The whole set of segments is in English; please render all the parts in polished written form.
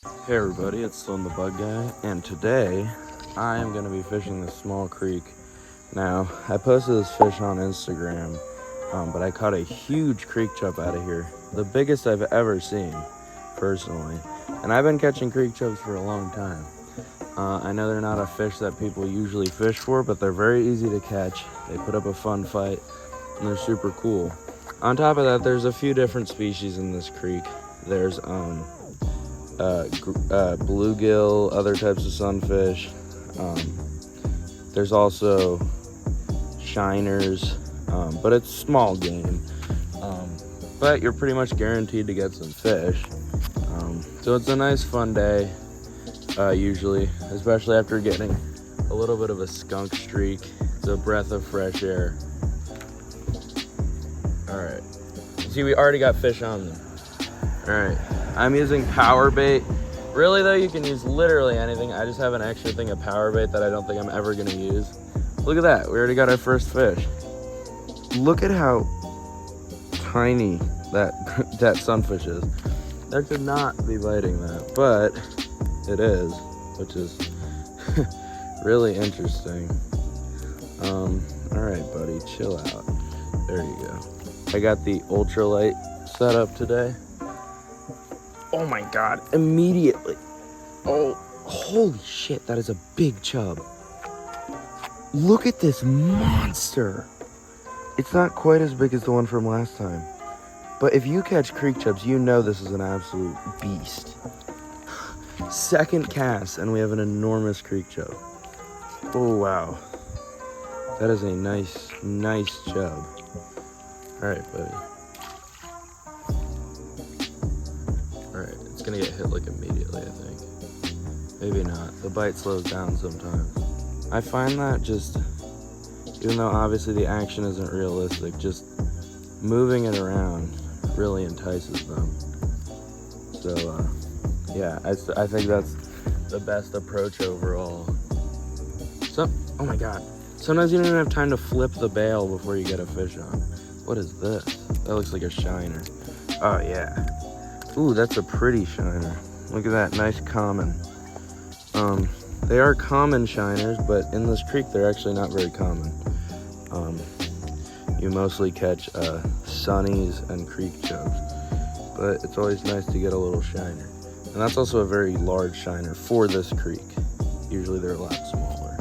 Hey everybody, it's Sloan the Bug Guy, and today I am going to be fishing this small creek. Now, I posted this fish on Instagram, but I caught a huge creek chub out of here. The biggest I've ever seen, personally. And I've been catching creek chubs for a long time. I know they're not a fish that people usually fish for, but they're very easy to catch. They put up a fun fight, and they're super cool. On top of that, there's a few different species in this creek. There's bluegill, other types of sunfish. There's also shiners, but it's small game. But you're pretty much guaranteed to get some fish. So it's a nice fun day, usually, especially after getting a little bit of a skunk streak. It's a breath of fresh air. All right. See, we already got fish on them. All right. I'm using power bait. Really though, you can use literally anything. I just have an extra thing of power bait that I don't think I'm ever gonna use. Look at that, we already got our first fish. Look at how tiny that sunfish is. That should not be biting that, but it is, which is really interesting. All right, buddy, chill out. There you go. I got the ultralight set up today. Oh my God, immediately. Oh, holy shit, that is a big chub. Look at this monster. It's not quite as big as the one from last time. But if you catch creek chubs, you know this is an absolute beast. Second cast, and we have an enormous creek chub. Oh, wow. That is a nice chub. All right, buddy. Alright, it's gonna get hit like immediately, I think. Maybe not. The bite slows down sometimes. I find that just, even though obviously the action isn't realistic, just moving it around really entices them. So, yeah, I think that's the best approach overall. Oh my God. Sometimes you don't even have time to flip the bail before you get a fish on. What is this? That looks like a shiner. Oh yeah. Ooh, that's a pretty shiner. Look at that, nice common. They are common shiners, but in this creek, they're actually not very common. You mostly catch sunnies and creek chubs, but it's always nice to get a little shiner. And that's also a very large shiner for this creek. Usually they're a lot smaller.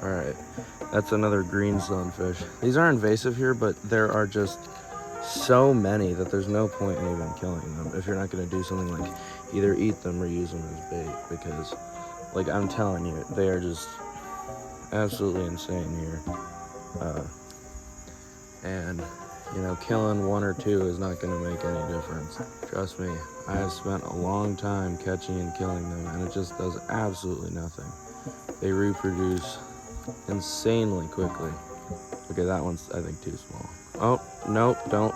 All right. That's another green sunfish. These are invasive here, but there are just so many that there's no point in even killing them if you're not going to do something like either eat them or use them as bait, because, like, I'm telling you, they are just absolutely insane here. And, you know, killing one or two is not going to make any difference. Trust me, I have spent a long time catching and killing them, and it just does absolutely nothing. They reproduce insanely quickly. Okay, that one's, I think, too small. Oh, nope, don't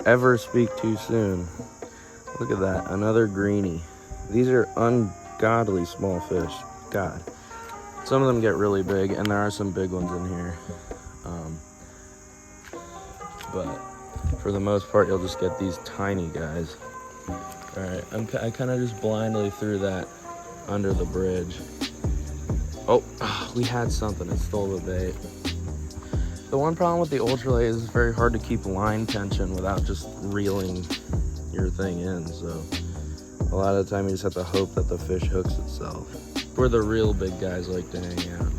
ever speak too soon. Look at that, another greenie. These are ungodly small fish. God. Some of them get really big, and there are some big ones in here. But for the most part, you'll just get these tiny guys. All right, I kind of just blindly threw that under the bridge. Oh, we had something. It stole the bait. The one problem with the ultralight is it's very hard to keep line tension without just reeling your thing in. So a lot of the time you just have to hope that the fish hooks itself. Where the real big guys like to hang out.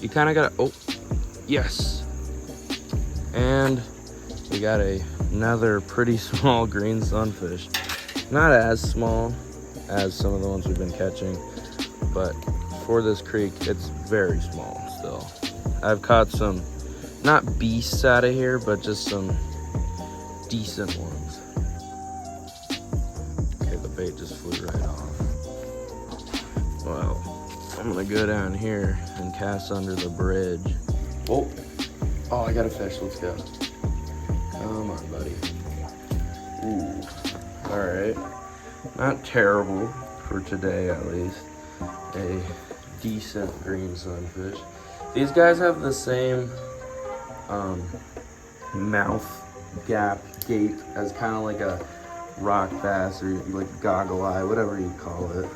You kind of got to, oh, yes. And we got another pretty small green sunfish. Not as small as some of the ones we've been catching, but for this creek, it's very small still. I've caught some, not beasts out of here, but just some decent ones. Okay, the bait just flew right off. Well, I'm gonna go down here and cast under the bridge. Oh, I got a fish, let's go. Come on, buddy. Ooh, all right. Not terrible for today, at least. A decent green sunfish. These guys have the same mouth gap gape as kind of like a rock bass or like goggle eye, whatever you call it.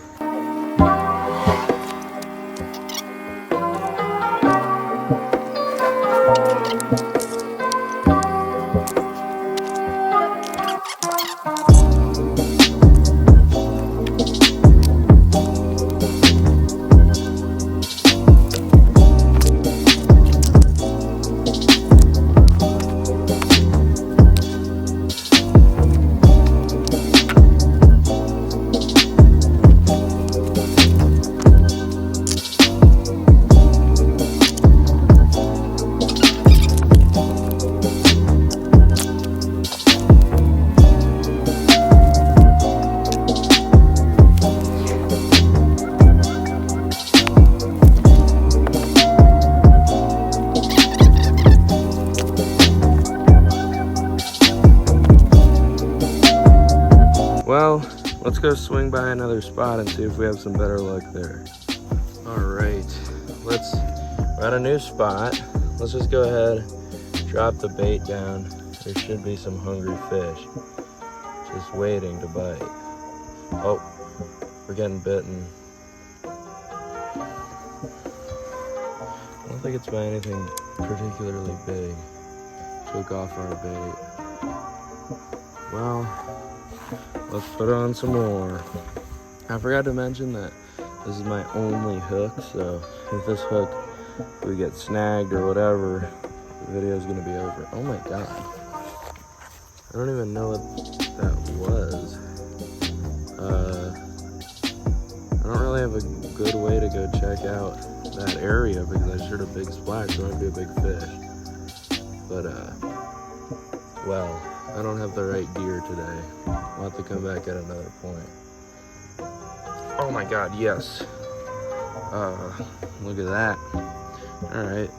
Well, let's go swing by another spot and see if we have some better luck there. All right, we're at a new spot. Let's just go ahead, drop the bait down. There should be some hungry fish just waiting to bite. Oh, we're getting bitten. I don't think it's by anything particularly big. Took off our bait. Well, let's put on some more. I forgot to mention that this is my only hook, so if this hook, if we get snagged or whatever, the video is gonna be over. Oh my god. I don't even know what that was. I don't really have a good way to go check out that area because I just heard a big splash, so it might be a big fish. But, well, I don't have the right gear today. I'll have to come back at another point. Oh my god, yes. Look at that. Alright,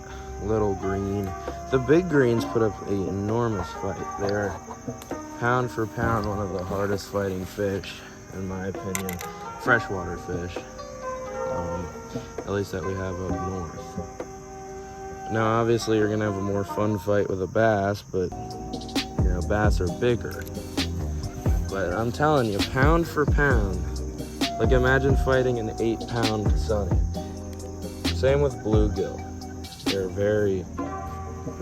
little green. The big greens put up an enormous fight. They're pound for pound one of the hardest fighting fish, in my opinion. Freshwater fish. At least that we have up north. Now obviously you're gonna have a more fun fight with a bass, but you know, bass are bigger. But I'm telling you, pound for pound, like imagine fighting an 8-pound sunny. Same with bluegill. They're very,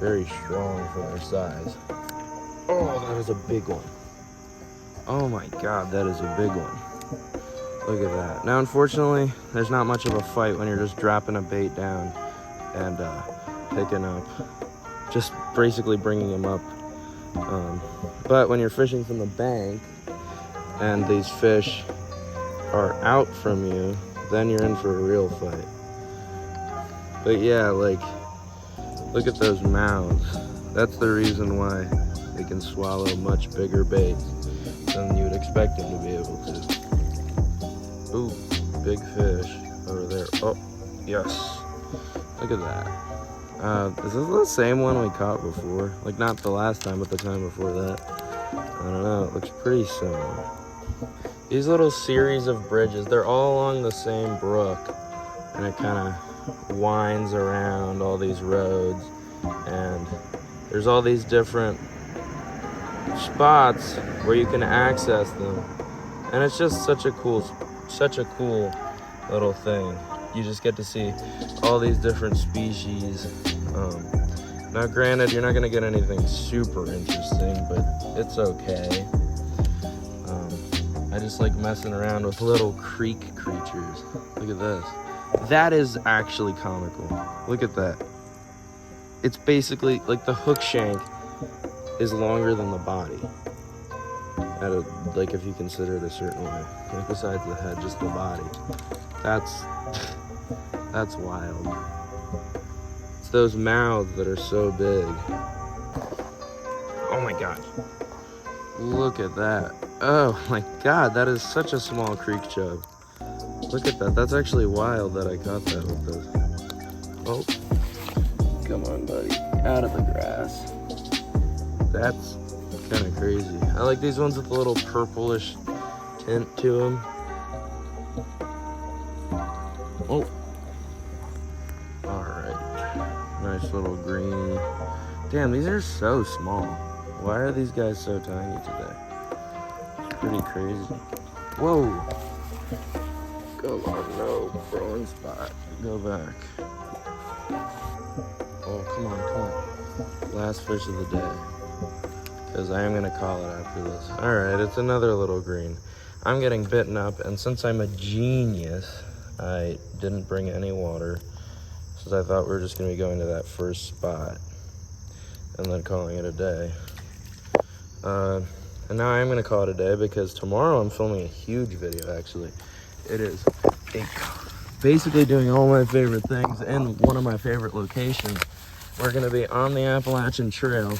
very strong for their size. Oh, that is a big one. Oh my god, that is a big one. Look at that. Now, unfortunately, there's not much of a fight when you're just dropping a bait down and picking up, just basically bringing him up. But when you're fishing from the bank and these fish are out from you, then you're in for a real fight. But yeah, like, look at those mouths. That's the reason why they can swallow much bigger baits than you would expect them to be able to. Ooh, big fish over there. Oh, yes. Look at that. Is this the same one we caught before? Like, not the last time, but the time before that. I don't know, it looks pretty similar. These little series of bridges, they're all along the same brook, and it kind of winds around all these roads, and there's all these different spots where you can access them, and it's just such a cool little thing. You just get to see all these different species. Now granted, you're not gonna get anything super interesting, but it's okay. I just like messing around with little creek creatures. Look at this. That is actually comical. Look at that. It's basically like the hook shank is longer than the body. Like if you consider it a certain way. Like besides the head, just the body. That's wild. It's those mouths that are so big. Oh my god. Look at that. Oh my god, that is such a small creek chub. Look at that. That's actually wild that I caught that with this. Oh. Come on, buddy. Out of the grass. That's kind of crazy. I like these ones with a little purplish tint to them. Oh. Alright. Nice little green. Damn, these are so small. Why are these guys so tiny today? It's pretty crazy. Whoa. Come on, no. Wrong spot. Go back. Oh, come on. Last fish of the day. Because I am going to call it after this. Alright, it's another little green. I'm getting bitten up, and since I'm a genius, I didn't bring any water. Since I thought we were just going to be going to that first spot and then calling it a day. And now I am going to call it a day because tomorrow I'm filming a huge video, actually. It is basically doing all my favorite things in one of my favorite locations. We're going to be on the Appalachian Trail,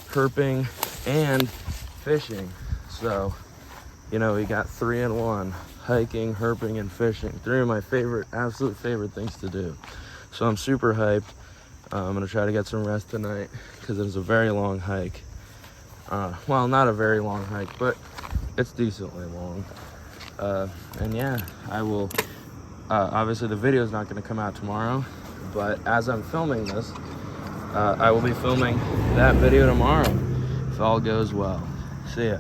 herping and fishing. So, you know, we got 3 in 1, hiking, herping, and fishing. 3 of my absolute favorite things to do. So I'm super hyped. I'm gonna try to get some rest tonight because it was a very long hike. Well, not a very long hike, but it's decently long. And yeah, I will, obviously the video is not gonna come out tomorrow, but as I'm filming this, I will be filming that video tomorrow, if all goes well. See ya.